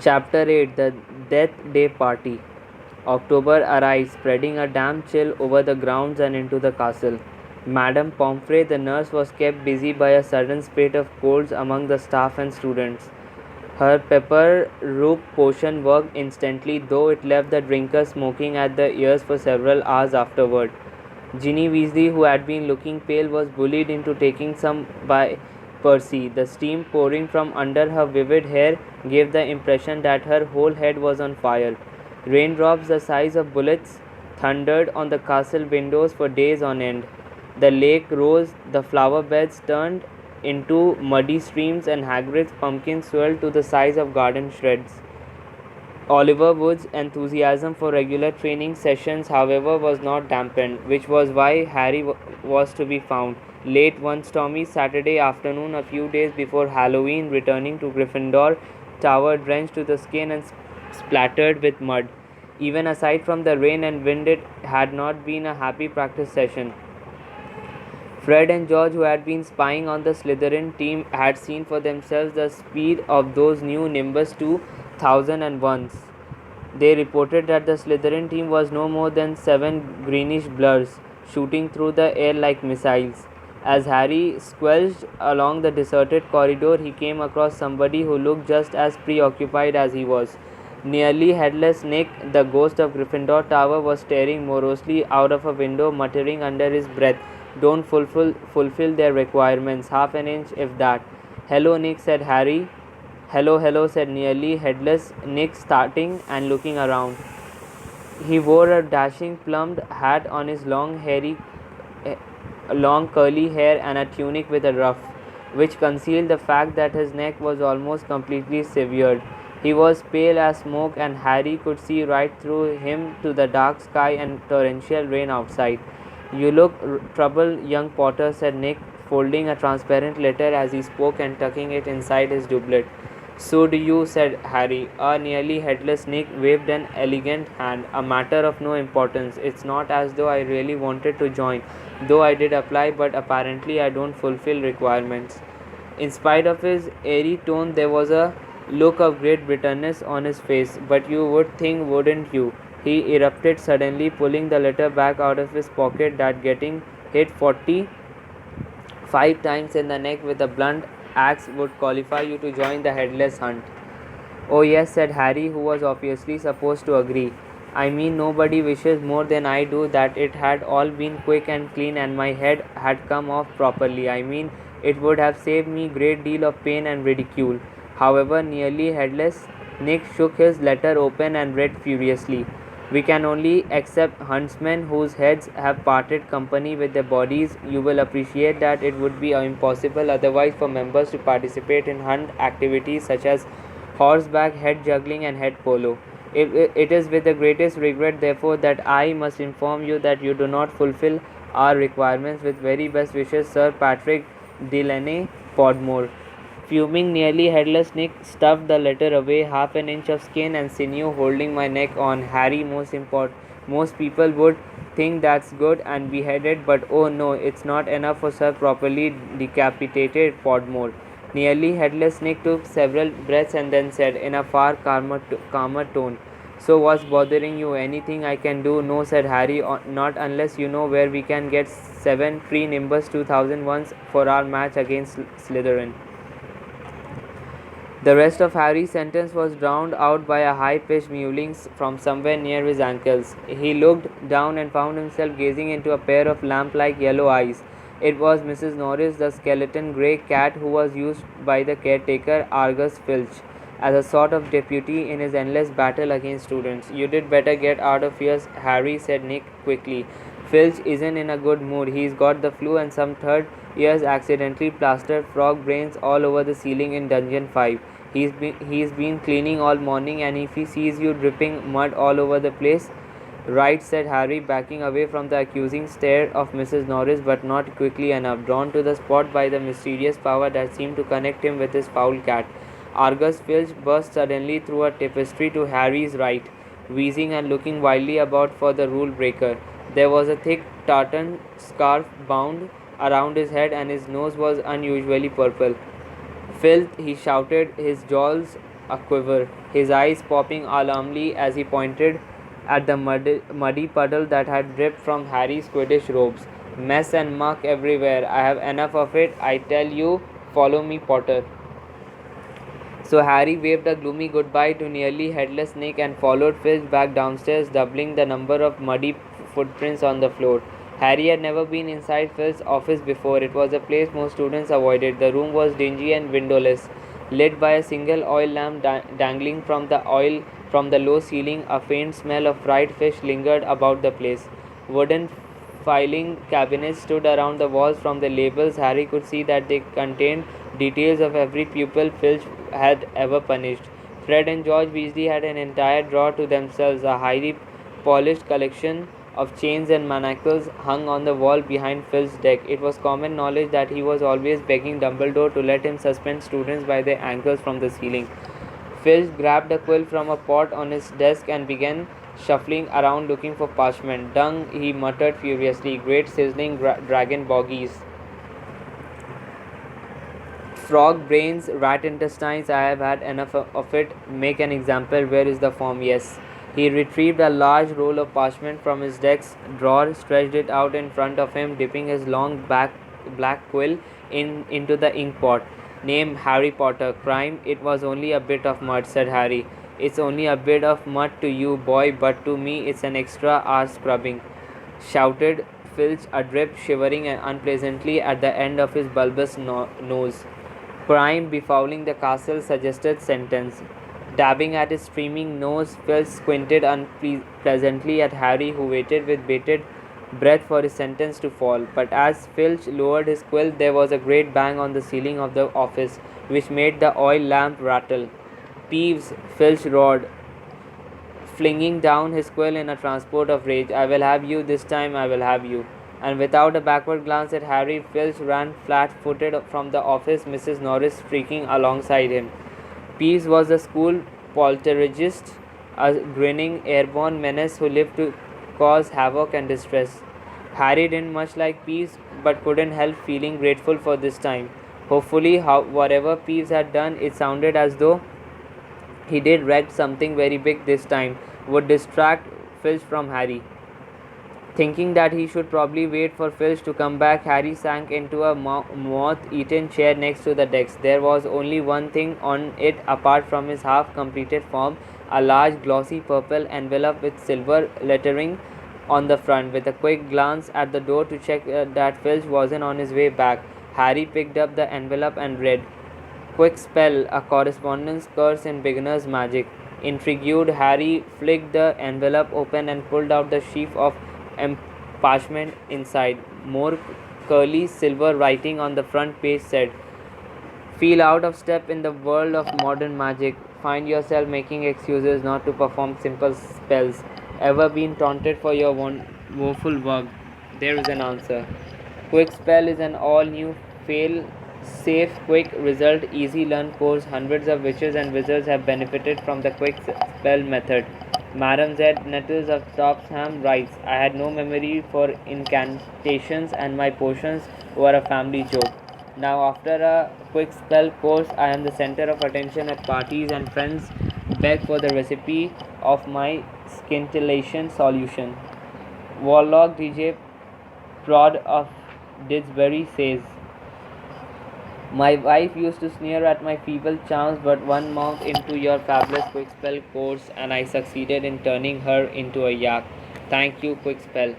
Chapter 8. The Death Day Party. October arrives, spreading a damp chill over the grounds and into the castle. Madame Pomfrey, the nurse, was kept busy by a sudden spate of colds among the staff and students. Her pepper root potion worked instantly, though it left the drinkers smoking at the ears for several hours afterward. Ginny Weasley, who had been looking pale, was bullied into taking some by Percy. The steam pouring from under her vivid hair gave the impression that her whole head was on fire. Raindrops the size of bullets thundered on the castle windows for days on end. The lake rose, the flower beds turned into muddy streams, and Hagrid's pumpkin swelled to the size of garden shreds. Oliver Wood's enthusiasm for regular training sessions, however, was not dampened, which was why Harry was to be found late one stormy Saturday afternoon, a few days before Halloween, returning to Gryffindor Tower drenched to the skin and splattered with mud. Even aside from the rain and wind, it had not been a happy practice session. Fred and George, who had been spying on the Slytherin team, had seen for themselves the speed of those new Nimbus 2001s. They reported that the Slytherin team was no more than 7 greenish blurs, shooting through the air like missiles. As Harry squelched along the deserted corridor, he came across somebody who looked just as preoccupied as he was. Nearly headless Nick, the ghost of Gryffindor Tower, was staring morosely out of a window, muttering under his breath, "Don't fulfill their requirements, half an inch if that." "Hello, Nick," said Harry. "Hello, hello," said nearly headless Nick, starting and looking around. He wore a dashing plumed hat on his long curly hair and a tunic with a ruff, which concealed the fact that his neck was almost completely severed. He was pale as smoke, and Harry could see right through him to the dark sky and torrential rain outside. "You look troubled, young Potter," said Nick, folding a transparent letter as he spoke and tucking it inside his doublet. "So do you," said Harry. A nearly headless Nick waved an elegant hand. "A matter of no importance. It's not as though I really wanted to join, though I did apply, but apparently I don't fulfill requirements." In spite of his airy tone, there was a look of great bitterness on his face. "But you would think, wouldn't you?" he erupted suddenly, pulling the letter back out of his pocket, "that getting hit 45 times in the neck with a blunt axe would qualify you to join the Headless Hunt." "Oh yes," said Harry, who was obviously supposed to agree. "I mean, nobody wishes more than I do that it had all been quick and clean and my head had come off properly. I mean, it would have saved me a great deal of pain and ridicule." However, nearly headless Nick shook his letter open and read furiously. "We can only accept huntsmen whose heads have parted company with their bodies. You will appreciate that it would be impossible otherwise for members to participate in hunt activities such as horseback, head juggling, and head polo. It is with the greatest regret, therefore, that I must inform you that you do not fulfill our requirements. With very best wishes, Sir Patrick Delaney Podmore." Fuming, nearly headless Nick stuffed the letter away, half an inch of skin and sinew holding my neck on. "Harry, most people would think that's good and beheaded, but oh no, it's not enough for Sir properly decapitated Podmore." Nearly headless Nick took several breaths and then said, in a far calmer tone, "So what's bothering you? Anything I can do?" "No," said Harry, "not unless you know where we can get 7 free Nimbus 2001s for our match against Slytherin." The rest of Harry's sentence was drowned out by a high-pitched mewling from somewhere near his ankles. He looked down and found himself gazing into a pair of lamp-like yellow eyes. It was Mrs. Norris, the skeleton grey cat who was used by the caretaker, Argus Filch, as a sort of deputy in his endless battle against students. "You did better get out of here, Harry," said Nick quickly. "Filch isn't in a good mood. He's got the flu and some third years accidentally plastered frog brains all over the ceiling in Dungeon 5. He's been cleaning all morning, and if he sees you dripping mud all over the place—" "Right," said Harry, backing away from the accusing stare of Mrs. Norris, but not quickly enough, drawn to the spot by the mysterious power that seemed to connect him with his foul cat. Argus Filch burst suddenly through a tapestry to Harry's right, wheezing and looking wildly about for the rule breaker. There was a thick tartan scarf bound around his head, and his nose was unusually purple. "Filth!" he shouted, his jowls a quiver, his eyes popping alarmingly as he pointed at the muddy puddle that had dripped from Harry's Quidditch robes. Mess and muck everywhere. I have enough of it. I tell you, follow me, Potter. So Harry waved a gloomy goodbye to nearly headless Nick and followed Filch back downstairs, doubling the number of muddy footprints on the floor. Harry had never been inside Filch's office before. It was a place most students avoided. The room was dingy and windowless, lit by a single oil lamp dangling from the low ceiling. A faint smell of fried fish lingered about the place. Wooden filing cabinets stood around the walls. From the labels, Harry could see that they contained details of every pupil Filch had ever punished. Fred and George Weasley had an entire drawer to themselves. A highly polished collection of chains and manacles hung on the wall behind Filch's desk. It was common knowledge that he was always begging Dumbledore to let him suspend students by their ankles from the ceiling. Filch grabbed a quill from a pot on his desk and began shuffling around looking for parchment. Dung, he muttered furiously. Great sizzling dragon boggies. Frog brains, rat intestines, I have had enough of it. Make an example. Where is the form? Yes. He retrieved a large roll of parchment from his desk drawer, stretched it out in front of him, dipping his long black quill into the ink pot. Name Harry Potter. Crime. It was only a bit of mud, said Harry. It's only a bit of mud to you, boy, but to me it's an extra hour scrubbing, shouted Filch, adrip, shivering unpleasantly at the end of his bulbous nose. Crime befouling the castle, suggested sentence. Dabbing at his streaming nose, Filch squinted unpleasantly at Harry, who waited with bated breath for his sentence to fall. But as Filch lowered his quill, there was a great bang on the ceiling of the office, which made the oil lamp rattle. Peeves, Filch roared, flinging down his quill in a transport of rage. I will have you this time, I will have you. And without a backward glance at Harry, Filch ran flat-footed from the office, Mrs. Norris streaking alongside him. Peeves was the school poltergeist, a grinning airborne menace who lived to cause havoc and distress. Harry didn't much like Peeves, but couldn't help feeling grateful for this time. Hopefully, whatever Peeves had done, it sounded as though he did wreck something very big this time, would distract Filch from Harry. Thinking that he should probably wait for Filch to come back, Harry sank into a moth-eaten chair next to the desk. There was only one thing on it apart from his half-completed form, a large glossy purple envelope with silver lettering on the front. With a quick glance at the door to check that Filch wasn't on his way back, Harry picked up the envelope and read, Quick spell, a correspondence curse in beginner's magic. Intrigued, Harry flicked the envelope open and pulled out the sheaf of parchment inside. More curly silver writing on the front page said, Feel out of step in the world of modern magic. Find yourself making excuses not to perform simple spells. Ever been taunted for your woeful work? There is an answer. Quick Spell is an all-new fail-safe, quick result, easy learn course. Hundreds of witches and wizards have benefited from the Quick Spell method. Madam Z. Nettles of Topsham writes, I had no memory for incantations and my potions were a family joke. Now after a quick spell course, I am the center of attention at parties and friends beg for the recipe of my scintillation solution. Warlock DJ Prod of Didsbury says, My wife used to sneer at my feeble charms, but one month into your fabulous quick spell course, and I succeeded in turning her into a yak. Thank you, quick spell.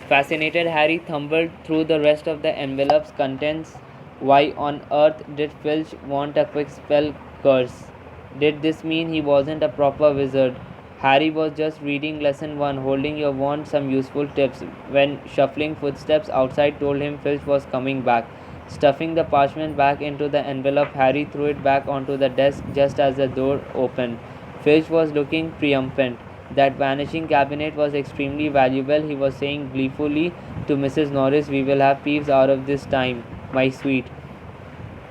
Fascinated, Harry thumbed through the rest of the envelope's contents. Why on earth did Filch want a quick spell curse? Did this mean he wasn't a proper wizard? Harry was just reading lesson 1, holding your wand, some useful tips, when shuffling footsteps outside told him Filch was coming back. Stuffing the parchment back into the envelope, Harry threw it back onto the desk just as the door opened. Filch was looking triumphant. That vanishing cabinet was extremely valuable, he was saying gleefully to Mrs. Norris. We will have Peeves out of this time, my sweet.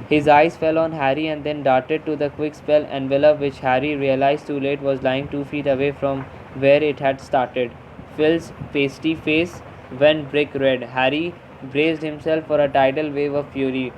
His eyes fell on Harry and then darted to the quick spell envelope, which Harry realized too late was lying 2 feet away from where it had started. Phil's pasty face went brick red. Harry braced himself for a tidal wave of fury.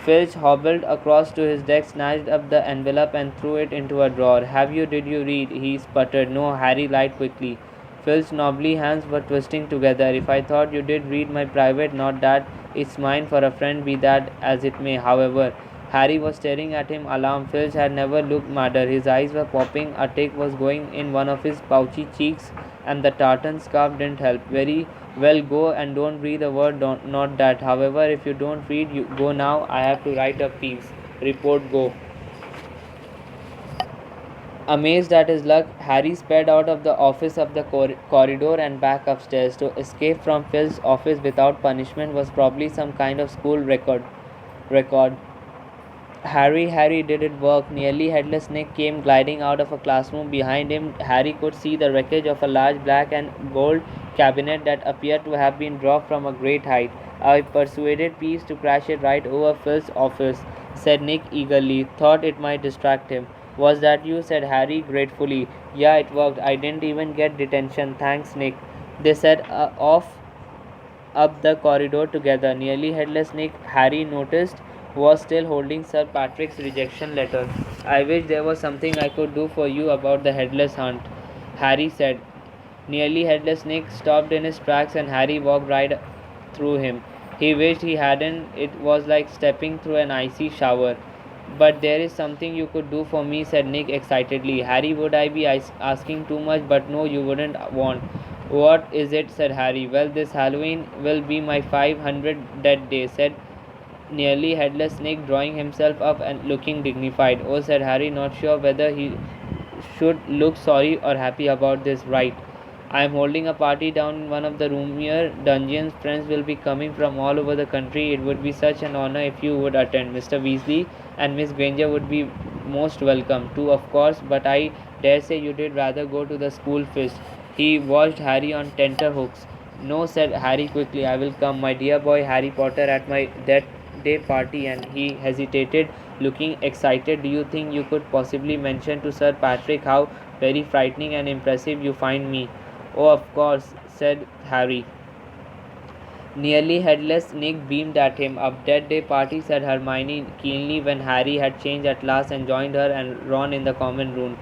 Filch hobbled across to his desk, snatched up the envelope, and threw it into a drawer. Have you? Did you read? He sputtered. No, Harry lied quickly. Phil's knobbly hands were twisting together. If I thought you did read my private, not that. It's mine for a friend, be that as it may. However, Harry was staring at him, alarmed. Filch had never looked madder. His eyes were popping. A tick was going in one of his pouchy cheeks, and the tartan scarf didn't help. Very well, go and don't breathe a word. Not that. However, if you don't read, you go now. I have to write a piece. Report, go. Amazed at his luck, Harry sped out of the office up the corridor and back upstairs. To escape from Phil's office without punishment was probably some kind of school record. Harry, did it work? Nearly Headless Nick came gliding out of a classroom behind him. Harry could see the wreckage of a large black and gold cabinet that appeared to have been dropped from a great height. I persuaded Peeves to crash it right over Phil's office, said Nick eagerly. Thought it might distract him. Was that you? Said Harry gratefully. Yeah, it worked. I didn't even get detention. Thanks, Nick. They set off up the corridor together. Nearly Headless Nick, Harry noticed, was still holding Sir Patrick's rejection letter. I wish there was something I could do for you about the headless hunt, Harry said. Nearly Headless Nick stopped in his tracks and Harry walked right through him. He wished he hadn't. It was like stepping through an icy shower. But there is something you could do for me, said Nick excitedly. Harry, would I be asking too much? But no, you wouldn't want. What is it? Said Harry. Well, this Halloween will be my 500 dead day, said Nearly Headless Nick, drawing himself up and looking dignified. Oh, said Harry, not sure whether he should look sorry or happy about this. Right. I am holding a party down in one of the roomier dungeons. Friends will be coming from all over the country. It would be such an honor if you would attend. Mr. Weasley and Miss Granger would be most welcome too, of course, but I dare say you did rather go to the school feast. He watched Harry on tenterhooks. No, said Harry quickly, I will come, my dear boy Harry Potter, at my that day party. And he hesitated, looking excited. Do you think you could possibly mention to Sir Patrick how very frightening and impressive you find me? Oh, of course, said Harry. Nearly Headless Nick beamed at him. A dead day party, said Hermione keenly when Harry had changed at last and joined her and Ron in the common room.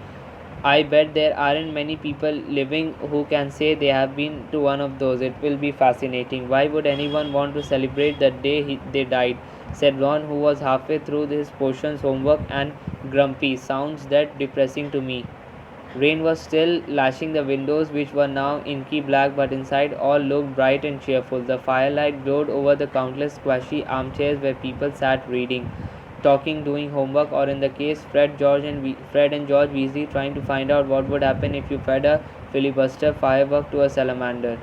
I bet there aren't many people living who can say they have been to one of those. It will be fascinating. Why would anyone want to celebrate the day they died? Said Ron, who was halfway through his potions homework and grumpy. Sounds that depressing to me. Rain was still lashing the windows, which were now inky black, but inside all looked bright and cheerful. The firelight glowed over the countless squashy armchairs where people sat reading, talking, doing homework, or in the case Fred and George Weasley trying to find out what would happen if you fed a filibuster firework to a salamander.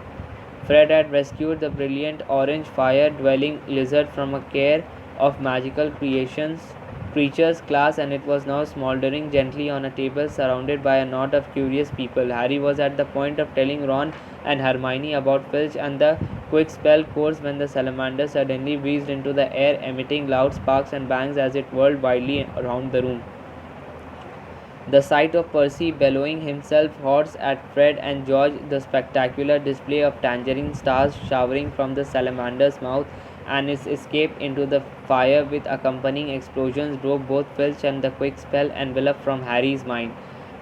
Fred had rescued the brilliant orange fire-dwelling lizard from a care of magical creatures class, and it was now smouldering gently on a table surrounded by a knot of curious people. Harry was at the point of telling Ron and Hermione about Filch and the quick spell course when the salamander suddenly whizzed into the air, emitting loud sparks and bangs as it whirled wildly around the room. The sight of Percy bellowing himself hoarse at Fred and George, the spectacular display of tangerine stars showering from the salamander's mouth, and his escape into the fire with accompanying explosions drove both Filch and the quick spell envelope from Harry's mind.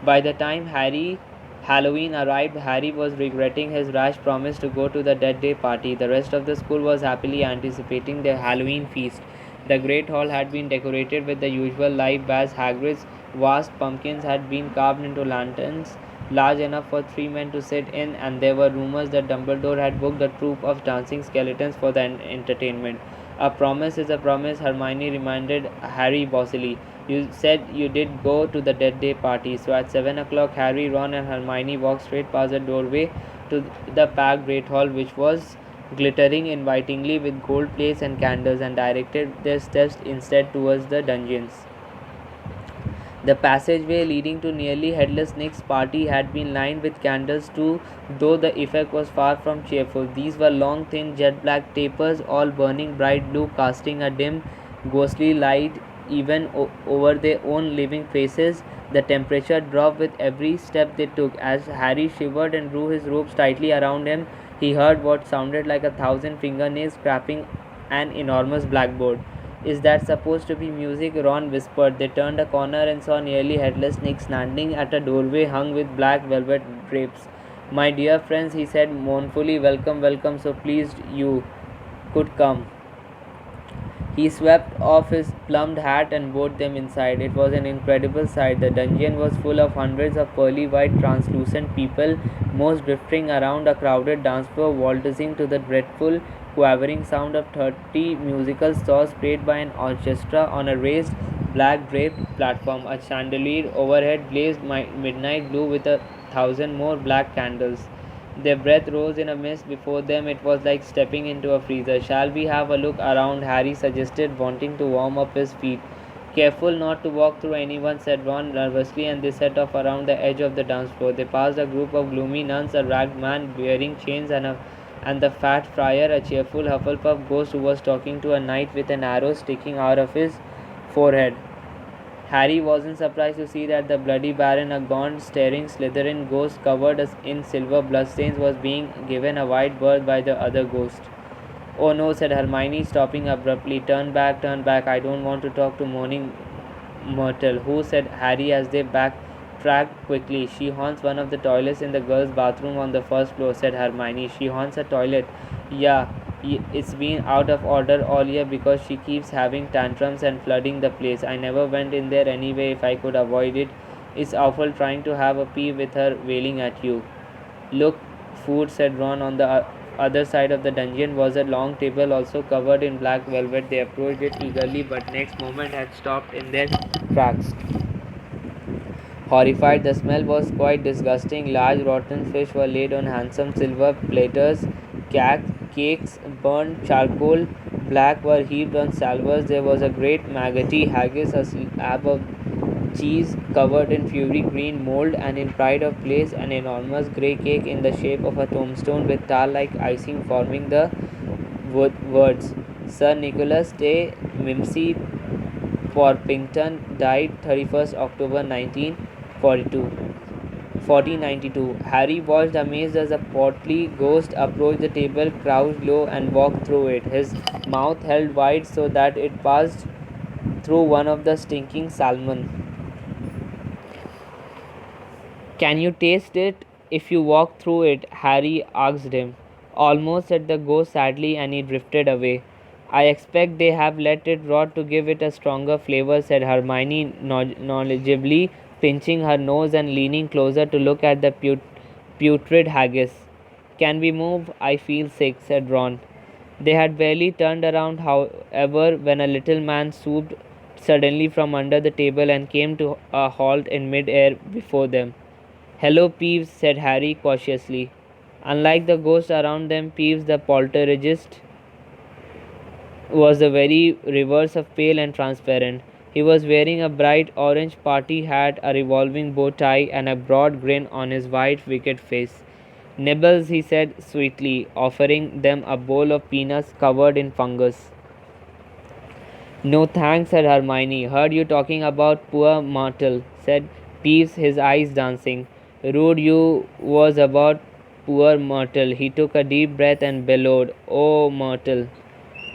By the time Halloween arrived, Harry was regretting his rash promise to go to the Dead Day party. The rest of the school was happily anticipating their Halloween feast. The great hall had been decorated with the usual live bars. Hagrid's vast pumpkins had been carved into lanterns large enough for 3 men to sit in, and there were rumors that Dumbledore had booked a troupe of dancing skeletons for the entertainment. A promise is a promise, Hermione reminded Harry bossily. You said you did go to the Dead Day party. So at 7 o'clock, Harry, Ron and Hermione walked straight past the doorway to the packed Great Hall, which was glittering invitingly with gold plates and candles, and directed their steps instead towards the dungeons. The passageway leading to Nearly Headless Nick's party had been lined with candles too, though the effect was far from cheerful. These were long, thin, jet-black tapers, all burning bright blue, casting a dim, ghostly light even over their own living faces. The temperature dropped with every step they took. As Harry shivered and drew his robes tightly around him, he heard what sounded like 1,000 fingernails scraping an enormous blackboard. Is that supposed to be music? Ron whispered. They turned a corner and saw nearly headless Nick standing at a doorway hung with black velvet drapes. My dear friends, he said mournfully, welcome, welcome, so pleased you could come. He swept off his plumed hat and bowed them inside. It was an incredible sight. The dungeon was full of hundreds of pearly white translucent people, most drifting around a crowded dance floor, waltzing to the dreadful, quavering sound of 30 musical saws played by an orchestra on a raised, black draped platform. A chandelier overhead blazed midnight blue with 1,000 more black candles. Their breath rose in a mist before them. It was like stepping into a freezer. Shall we have a look around? Harry suggested, wanting to warm up his feet. Careful not to walk through anyone, said Ron nervously, and they set off around the edge of the dance floor. They passed a group of gloomy nuns, a ragged man wearing chains, and the fat friar, a cheerful Hufflepuff ghost who was talking to a knight with an arrow sticking out of his forehead. Harry wasn't surprised to see that the bloody Baron, a gaunt, staring Slytherin ghost covered in silver bloodstains, was being given a wide berth by the other ghost. Oh no, said Hermione, stopping abruptly. Turn back, I don't want to talk to Moaning Myrtle. Who? Said Harry as they backtracked quickly. She haunts one of the toilets in the girls' bathroom on the first floor, said Hermione. She haunts a toilet. Yeah, it's been out of order all year because she keeps having tantrums and flooding the place. I never went in there anyway if I could avoid it. It's awful trying to have a pee with her wailing at you. Look, food, said Ron. On the other side of the dungeon was a long table also covered in black velvet. They approached it eagerly but next moment had stopped in their tracks. Horrified, the smell was quite disgusting. Large rotten fish were laid on handsome silver platters. Cakes, burnt charcoal, black, were heaped on salvers. There was a great maggoty haggis, a slab of cheese covered in fury green mold, and in pride of place an enormous grey cake in the shape of a tombstone with tar-like icing forming the words Sir Nicholas de Mimsy Porpington died 31st October 1492. Harry watched amazed as a portly ghost approached the table, crouched low, and walked through it, his mouth held wide so that it passed through one of the stinking salmon. Can you taste it if you walk through it? Harry asked him. Almost, said the ghost sadly, and he drifted away. I expect they have let it rot to give it a stronger flavor, said Hermione knowledgeably, pinching her nose and leaning closer to look at the putrid haggis. Can we move? I feel sick, said Ron. They had barely turned around, however, when a little man swooped suddenly from under the table and came to a halt in mid-air before them. Hello, Peeves, said Harry cautiously. Unlike the ghosts around them, Peeves the poltergeist was the very reverse of pale and transparent. He was wearing a bright orange party hat, a revolving bow tie, and a broad grin on his white, wicked face. Nibbles, he said sweetly, offering them a bowl of peanuts covered in fungus. No thanks, said Hermione. Heard you talking about poor Myrtle, said Peeves, his eyes dancing. Rude you was about poor Myrtle. He took a deep breath and bellowed, Oh, Myrtle.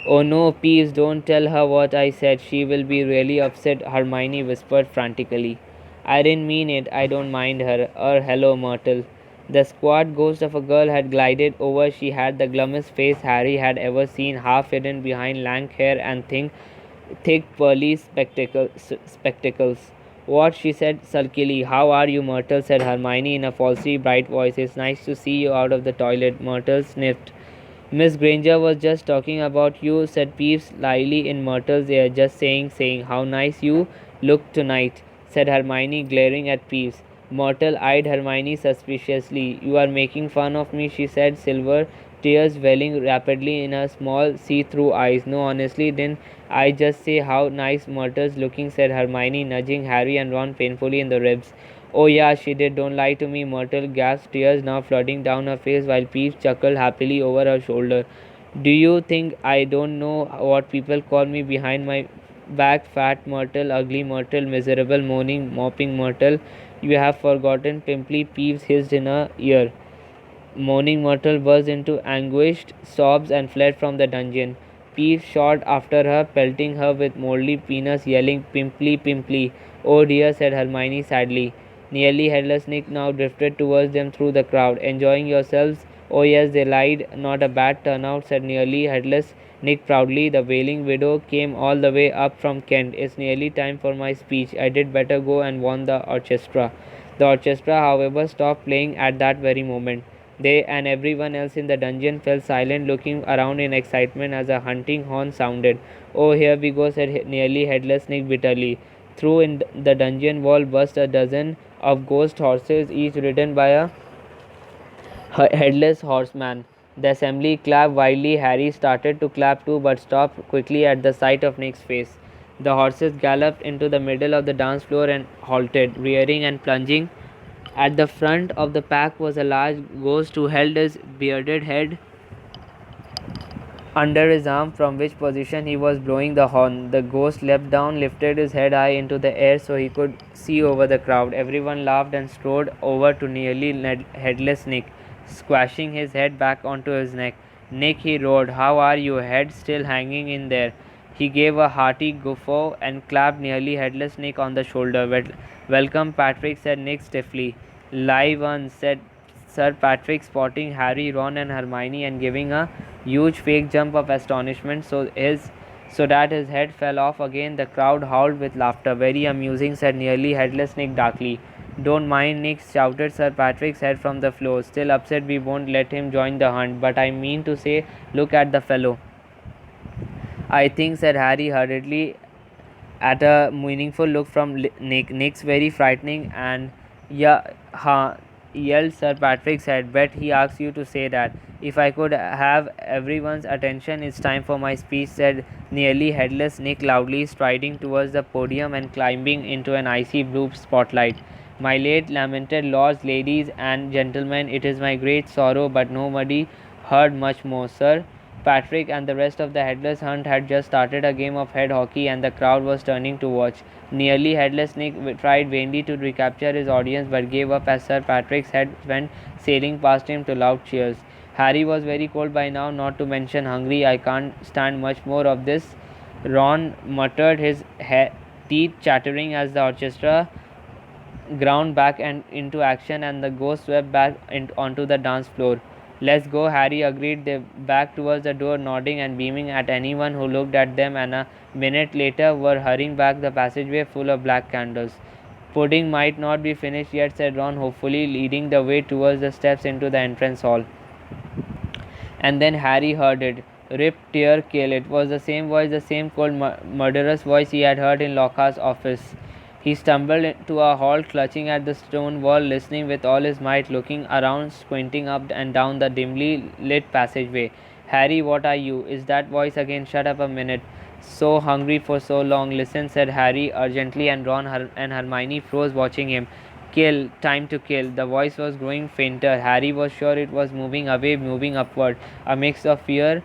Oh no, Peeves, don't tell her what I said. She will be really upset, Hermione whispered frantically. I didn't mean it. I don't mind her. Hello, Myrtle. The squat ghost of a girl had glided over. She had the glummest face Harry had ever seen, half hidden behind lank hair and thick pearly spectacles. What? She said sulkily. How are you, Myrtle? Said Hermione in a falsely bright voice. It's nice to see you out of the toilet. Myrtle sniffed. Miss Granger was just talking about you, said Peeves slyly in Myrtle's ear. Just saying, how nice you look tonight, said Hermione, glaring at Peeves. Myrtle eyed Hermione suspiciously. You are making fun of me, she said, silver tears welling rapidly in her small, see-through eyes. No, honestly, then I just say how nice Myrtle's looking, said Hermione, nudging Harry and Ron painfully in the ribs. Oh yeah, she did. Don't lie to me, Myrtle gasped, tears now flooding down her face while Peeves chuckled happily over her shoulder. Do you think I don't know what people call me behind my back? Fat Myrtle, ugly Myrtle, miserable, moaning, mopping Myrtle. You have forgotten, pimply Peeves hissed in her ear. Moaning Myrtle burst into anguished sobs and fled from the dungeon. Peeves shot after her, pelting her with moldy peanuts, yelling, "Pimply, Pimply!" "Oh dear," said Hermione sadly. Nearly Headless Nick now drifted towards them through the crowd. "Enjoying yourselves?" "Oh yes," they lied. "Not a bad turnout," said Nearly Headless Nick proudly. "The Wailing Widow came all the way up from Kent. It's nearly time for my speech. I did better go and warn the orchestra." The orchestra, however, stopped playing at that very moment. They and everyone else in the dungeon fell silent, looking around in excitement as a hunting horn sounded. "Oh, here we go," said Nearly Headless Nick bitterly. Through in the dungeon wall burst a dozen of ghost horses, each ridden by a headless horseman. The assembly clapped wildly. Harry started to clap too, but stopped quickly at the sight of Nick's face. The horses galloped into the middle of the dance floor and halted, rearing and plunging. At the front of the pack was a large ghost who held his bearded head under his arm, from which position he was blowing the horn. The ghost leapt down, lifted his head high into the air so he could see over the crowd. Everyone laughed and strode over to Nearly Headless Nick, squashing his head back onto his neck. "Nick," he roared, "how are you? Head still hanging in there?" He gave a hearty guffaw and clapped Nearly Headless Nick on the shoulder. "Welcome, Patrick," said Nick stiffly. "Live on," said Sir Patrick, spotting Harry, Ron, and Hermione and giving a huge fake jump of astonishment so that his head fell off again. The crowd howled with laughter. "Very amusing," said Nearly Headless Nick darkly. "Don't mind Nick," shouted Sir Patrick's head from the floor. "Still upset we won't let him join the hunt, but I mean to say, look at the fellow." "I think," said Harry hurriedly, at a meaningful look from Nick. "Nick's very frightening, and yeah, yelled Sir Patrick's head. "Bet he asked you to say that." "If I could have everyone's attention, it's time for my speech," said Nearly Headless Nick loudly, striding towards the podium and climbing into an icy blue spotlight. "My late lamented lords, ladies, and gentlemen, it is my great sorrow, but nobody heard much more. Sir Patrick and the rest of the Headless Hunt had just started a game of head hockey, and the crowd was turning to watch. Nearly Headless Nick tried vainly to recapture his audience, but gave up as Sir Patrick's head went sailing past him to loud cheers. Harry was very cold by now, not to mention hungry. "I can't stand much more of this," Ron muttered, his teeth chattering as the orchestra ground back and into action and the ghost swept back onto the dance floor. "Let's go," Harry agreed. They backed towards the door, nodding and beaming at anyone who looked at them, and a minute later were hurrying back the passageway full of black candles. "Pudding might not be finished yet," said Ron hopefully, leading the way towards the steps into the entrance hall. And then Harry heard it. "Rip, tear, kill." It was the same voice, the same cold, murderous voice he had heard in Lockhart's office. He stumbled to a halt, clutching at the stone wall, listening with all his might, looking around, squinting up and down the dimly lit passageway. "Harry, what are you?" "Is that voice again? Shut up a minute. So hungry for so long." "Listen," said Harry urgently, and Ron and Hermione froze, watching him. "Kill, time to kill." The voice was growing fainter. Harry was sure it was moving away, moving upward. A mix of fear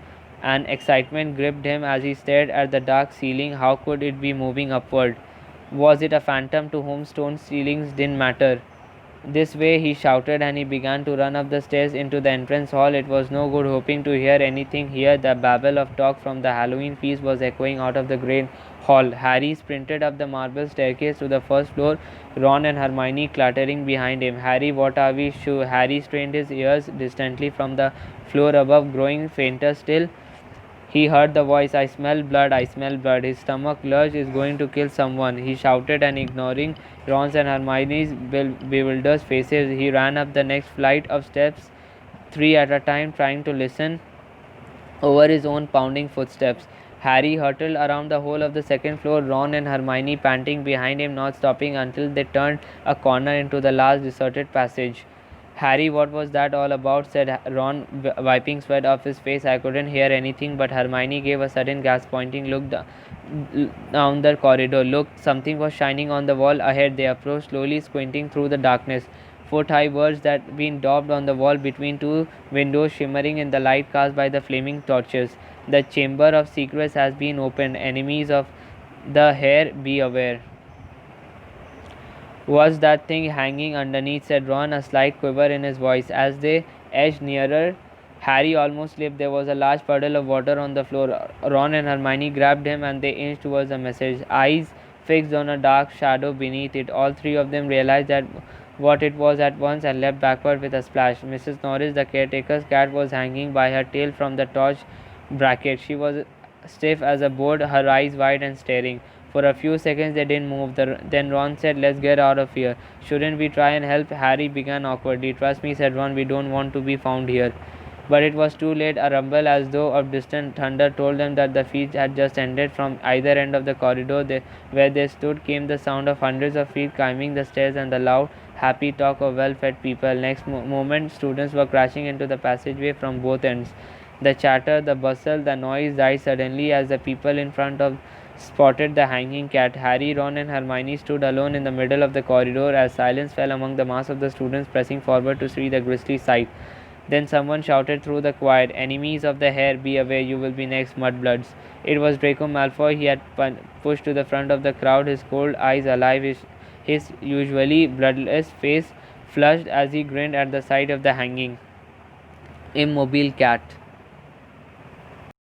and excitement gripped him as he stared at the dark ceiling. How could it be moving upward? Was it a phantom to whom stone ceilings didn't matter? "This way," he shouted, and he began to run up the stairs into the entrance hall. It was no good hoping to hear anything here. The babble of talk from the Halloween feast was echoing out of the great hall. Harry sprinted up the marble staircase to the first floor, Ron and Hermione clattering behind him. "Harry, what are we?" Harry strained his ears distantly from the floor above, growing fainter still. He heard the voice. "I smell blood, I smell blood." His stomach lurched. "Is going to kill someone," he shouted, and ignoring Ron's and Hermione's bewildered faces, he ran up the next flight of steps, three at a time, trying to listen over his own pounding footsteps. Harry hurtled around the whole of the second floor, Ron and Hermione panting behind him, not stopping until they turned a corner into the last deserted passage. "Harry, what was that all about?" said Ron, wiping sweat off his face. "I couldn't hear anything," but Hermione gave a sudden gasp, pointing down the corridor. "Look, something was shining on the wall ahead." They approached slowly, squinting through the darkness. Foot-high birds that been daubed on the wall between two windows, shimmering in the light cast by the flaming torches. "The Chamber of Secrets has been opened. Enemies of the Hare, be aware." "What's that thing hanging underneath?" said Ron, a slight quiver in his voice. As they edged nearer, Harry almost slipped. There was a large puddle of water on the floor. Ron and Hermione grabbed him and they inched towards the message, eyes fixed on a dark shadow beneath it. All three of them realized that what it was at once and leapt backward with a splash. Mrs. Norris, the caretaker's cat, was hanging by her tail from the torch bracket. She was stiff as a board, her eyes wide and staring. For a few seconds they didn't move. Then Ron said, "Let's get out of here." "Shouldn't we try and help?" Harry began awkwardly. "Trust me," said Ron, "we don't want to be found here." But it was too late. A rumble as though of distant thunder told them that the feast had just ended. From either end of the corridor where they stood came the sound of hundreds of feet climbing the stairs and the loud, happy talk of well-fed people. Next moment, students were crashing into the passageway from both ends. The chatter, the bustle, the noise died suddenly as the people in front of spotted the hanging cat. Harry, Ron, and Hermione stood alone in the middle of the corridor as silence fell among the mass of the students pressing forward to see the grisly sight. Then someone shouted through the quiet, "Enemies of the hair, be aware, you will be next, mudbloods." It was Draco Malfoy. He had pushed to the front of the crowd, his cold eyes alive, his usually bloodless face flushed as he grinned at the sight of the hanging, immobile cat.